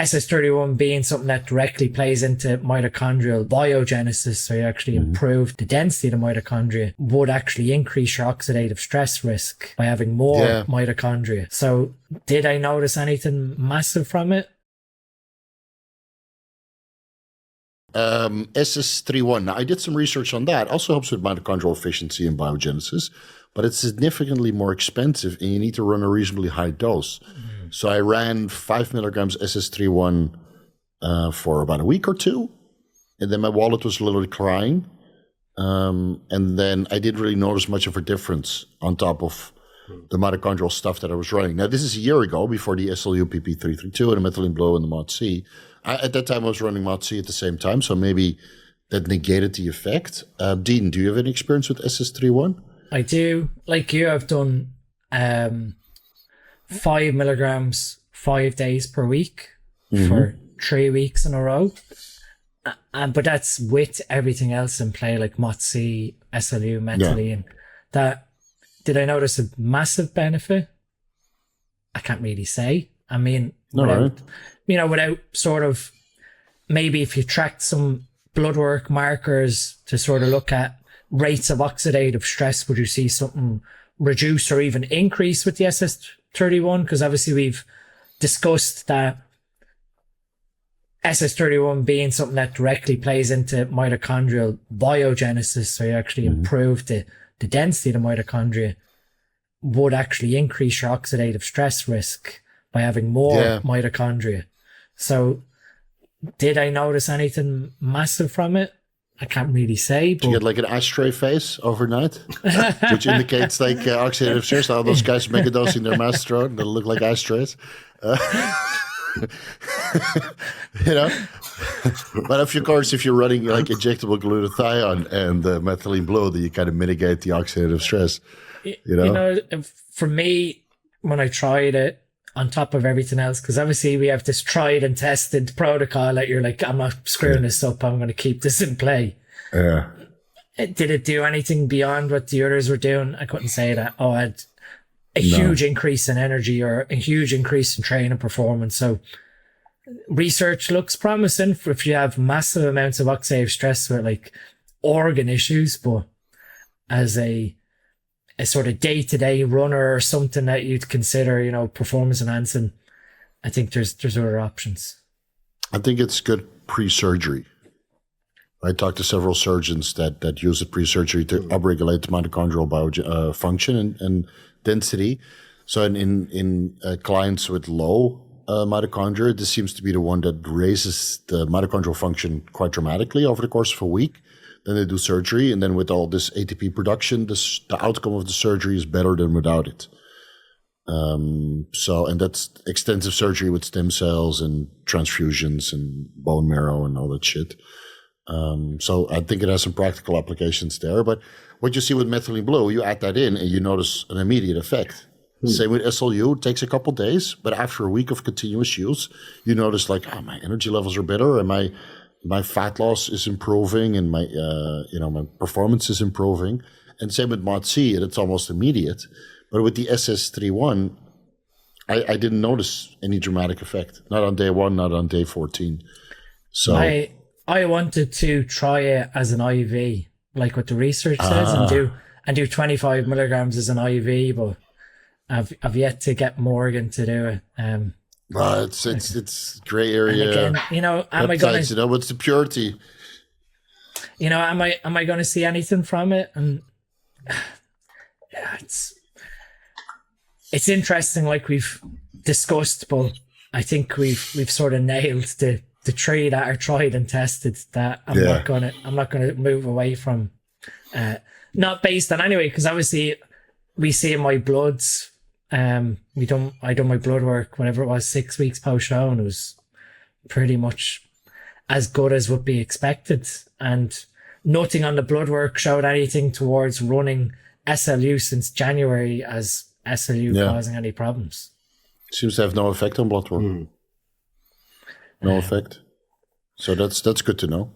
SS31 being something that directly plays into mitochondrial biogenesis, so you actually improve the density of the mitochondria, would actually increase your oxidative stress risk by having more mitochondria. So did I notice anything massive from it? SS31. Now, I did some research on that. Also helps with mitochondrial efficiency and biogenesis, but it's significantly more expensive and you need to run a reasonably high dose. So I ran 5 milligrams SS31 for about a week or two, and then my wallet was literally crying. And then I didn't really notice much of a difference on top of the mitochondrial stuff that I was running. Now, this is a year ago, before the SLU PP332 and the methylene blue and the MOD-C. At that time, I was running MOD-C at the same time, so maybe that negated the effect. Dean, do you have any experience with SS31? I do. Like you, I've done 5 milligrams 5 days per week for 3 weeks in a row. But that's with everything else in play, like MOD-C, SLU, methylene. That, did I notice a massive benefit? I can't really say. I mean, without sort of, maybe if you tracked some blood work markers to sort of look at rates of oxidative stress, would you see something reduce or even increase with the SS31? Because obviously we've discussed that SS31 being something that directly plays into mitochondrial biogenesis, so you actually improve the density of the mitochondria, would actually increase your oxidative stress risk by having more mitochondria. So did I notice anything massive from it? I can't really say. But you get like an ashtray face overnight, which indicates like oxidative stress. All those guys microdosing their masteron, they look like ashtrays. But of course, if you're running like injectable glutathione and methylene blue, then you kind of mitigate the oxidative stress. For me, when I tried it, on top of everything else, because obviously we have this tried and tested protocol that you're like, I'm not screwing this up, I'm going to keep this in play. Yeah. Did it do anything beyond what the others were doing? I couldn't say that. I had a huge increase in energy or a huge increase in training performance. So research looks promising for if you have massive amounts of oxidative stress with like organ issues, but as a sort of day-to-day runner or something that you'd consider, performance enhancing, I think there's other options. I think it's good pre-surgery. I talked to several surgeons that use it pre-surgery to upregulate mitochondrial function and density. So in clients with low mitochondria, this seems to be the one that raises the mitochondrial function quite dramatically over the course of a week. Then they do surgery, and then with all this ATP production, the outcome of the surgery is better than without it. And that's extensive surgery with stem cells and transfusions and bone marrow and all that shit. So I think it has some practical applications there. But what you see with methylene blue, you add that in and you notice an immediate effect. Same with SLU, it takes a couple of days, but after a week of continuous use, you notice like, my energy levels are better and my fat loss is improving and my my performance is improving. And same with MOD-C, and it's almost immediate. But with the SS31, I didn't notice any dramatic effect. Not on day 1, not on day 14. So I wanted to try it as an IV, like what the research says, and do 25 milligrams as an IV, but I've yet to get Morgan to do it. Well, it's gray area. Again, am I going to? What's the purity? Am I going to see anything from it? And it's interesting, like we've discussed, but I think we've sort of nailed the three that are tried and tested that I'm not gonna move away from. Not based on anyway, because obviously we see in my bloods. I done my blood work whenever it was 6 weeks post show, and it was pretty much as good as would be expected, and nothing on the blood work showed anything towards running SLU since January as SLU causing any problems. Seems to have no effect on blood work. No effect. So that's good to know.